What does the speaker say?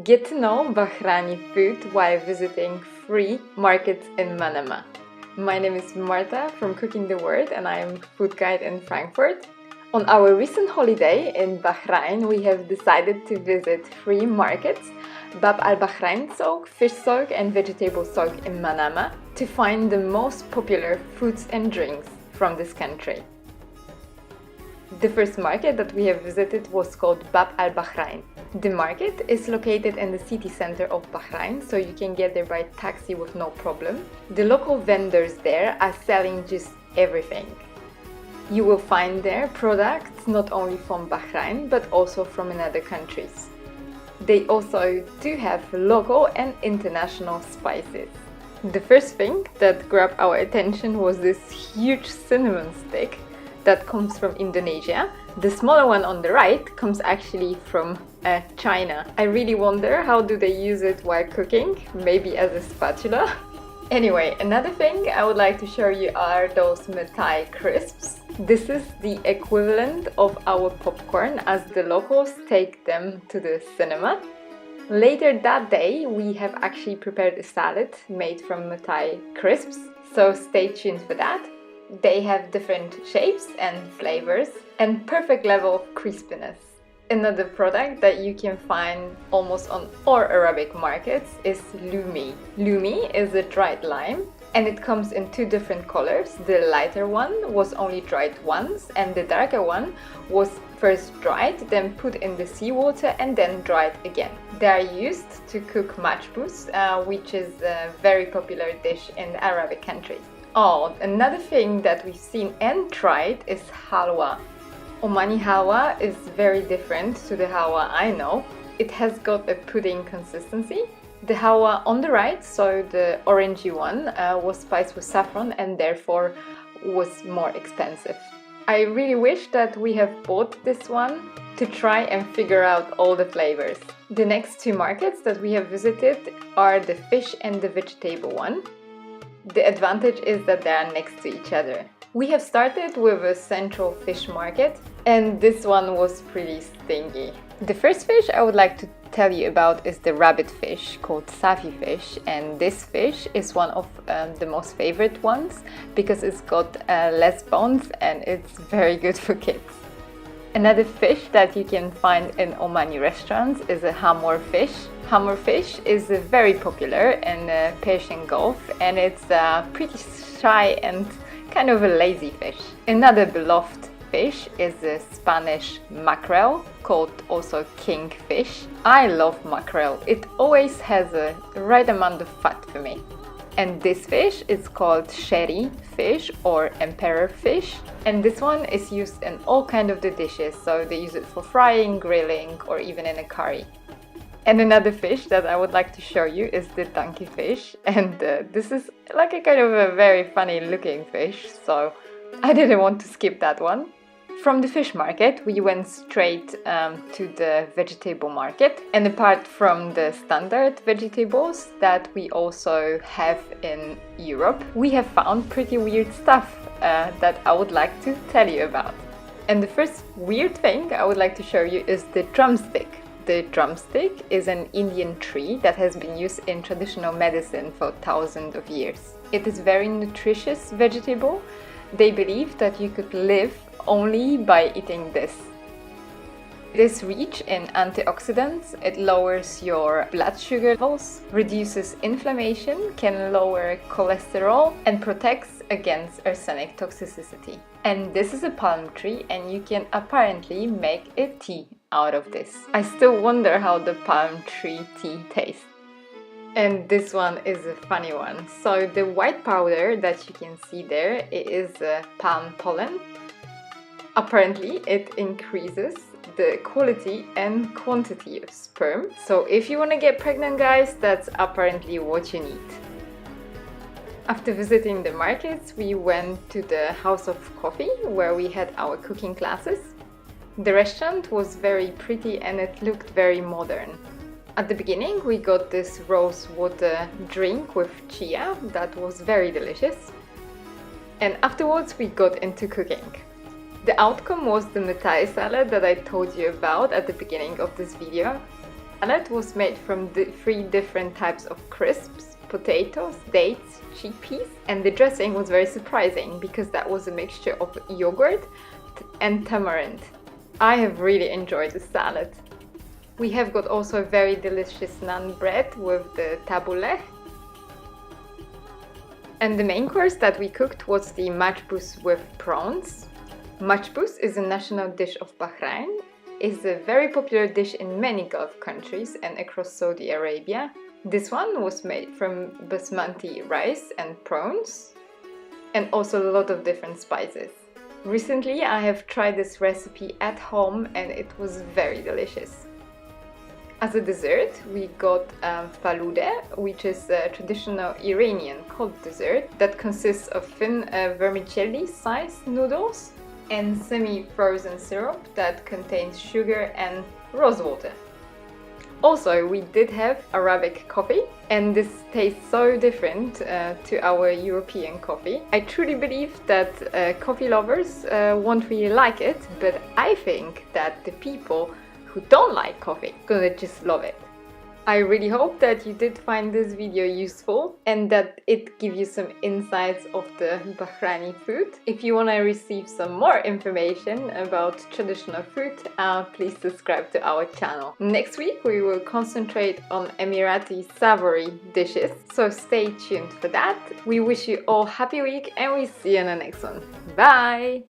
Get to know Bahraini food while visiting free markets in Manama. My name is Marta from Cooking the World and I am food guide in Frankfurt. On our recent holiday in Bahrain, we have decided to visit free markets, Bab Al-Bahrain souq, fish souq and vegetable souq in Manama, to find the most popular foods and drinks from this country. The first market that we have visited was called Bab Al-Bahrain. The market is located in the city center of Bahrain, so you can get there by taxi with no problem. The local vendors there are selling just everything. You will find there products not only from Bahrain but also from other countries. They also do have local and international spices. The first thing that grabbed our attention was this huge cinnamon stick that comes from Indonesia. The smaller one on the right comes actually from China. I really wonder how do they use it while cooking, maybe as a spatula. Anyway, another thing I would like to show you are those Mathai crisps. This is the equivalent of our popcorn as the locals take them to the cinema. Later that day we have actually prepared a salad made from Mathai crisps, so stay tuned for that. They have different shapes and flavors and perfect level of crispiness. Another product that you can find almost on all Arabic markets is lumi. Lumi is a dried lime and it comes in two different colors. The lighter one was only dried once and the darker one was first dried, then put in the seawater and then dried again. They are used to cook machboos, which is a very popular dish in Arabic countries. Oh, another thing that we've seen and tried is halwa. Omani halwa is very different to the halwa I know. It has got a pudding consistency. The halwa on the right, so the orangey one, was spiced with saffron and therefore was more expensive. I really wish that we have bought this one to try and figure out all the flavors. The next two markets that we have visited are the fish and the vegetable one. The advantage is that they are next to each other. We have started with a central fish market and this one was pretty stingy. The first fish I would like to tell you about is the rabbit fish called safi fish, and this fish is one of the most favorite ones because it's got less bones and it's very good for kids. Another fish that you can find in Omani restaurants is a hamor fish. Hamor fish is very popular in the Persian Gulf and it's pretty shy and kind of a lazy fish. Another beloved fish is the Spanish mackerel, called also kingfish. I love mackerel. It always has a right amount of fat for me. And this fish is called sherry fish or emperor fish. And this one is used in all kinds of the dishes. So they use it for frying, grilling, or even in a curry. And another fish that I would like to show you is the donkey fish. And this is like a kind of a very funny looking fish. So I didn't want to skip that one. From the fish market, we went straight to the vegetable market. And apart from the standard vegetables that we also have in Europe, we have found pretty weird stuff that I would like to tell you about. And the first weird thing I would like to show you is the drumstick. The drumstick is an Indian tree that has been used in traditional medicine for thousands of years. It is very nutritious vegetable. They believe that you could live only by eating this. It is rich in antioxidants, it lowers your blood sugar levels, reduces inflammation, can lower cholesterol and protects against arsenic toxicity. And this is a palm tree and you can apparently make a tea out of this. I still wonder how the palm tree tea tastes. And this one is a funny one. So the white powder that you can see there, it is palm pollen. Apparently it increases the quality and quantity of sperm. So if you want to get pregnant, guys, that's apparently what you need. After visiting the markets, we went to the House of Coffee where we had our cooking classes. The restaurant was very pretty and it looked very modern. At the beginning we got this rose water drink with chia that was very delicious. And afterwards we got into cooking. The outcome was the Mathai salad that I told you about at the beginning of this video. salad was made from three different types of crisps: potatoes, dates, chickpeas, and the dressing was very surprising because that was a mixture of yogurt and tamarind. I have really enjoyed the salad. We have got also a very delicious naan bread with the tabbouleh. And the main course that we cooked was the machboos with prawns. Machboos is a national dish of Bahrain. It's a very popular dish in many Gulf countries and across Saudi Arabia. This one was made from basmati rice and prawns, and also a lot of different spices. Recently I have tried this recipe at home and it was very delicious. As a dessert, we got Faludeh, which is a traditional Iranian cold dessert that consists of thin vermicelli-sized noodles and semi-frozen syrup that contains sugar and rose water. Also, we did have Arabic coffee, and this tastes so different to our European coffee. I truly believe that coffee lovers won't really like it, but I think that the people who don't like coffee gonna just love it. I really hope that you did find this video useful and that it gives you some insights of the Bahraini food. If you want to receive some more information about traditional food, please subscribe to our channel. Next week we will concentrate on Emirati savory dishes, so stay tuned for that. We wish you all happy week and we see you in the next one. Bye!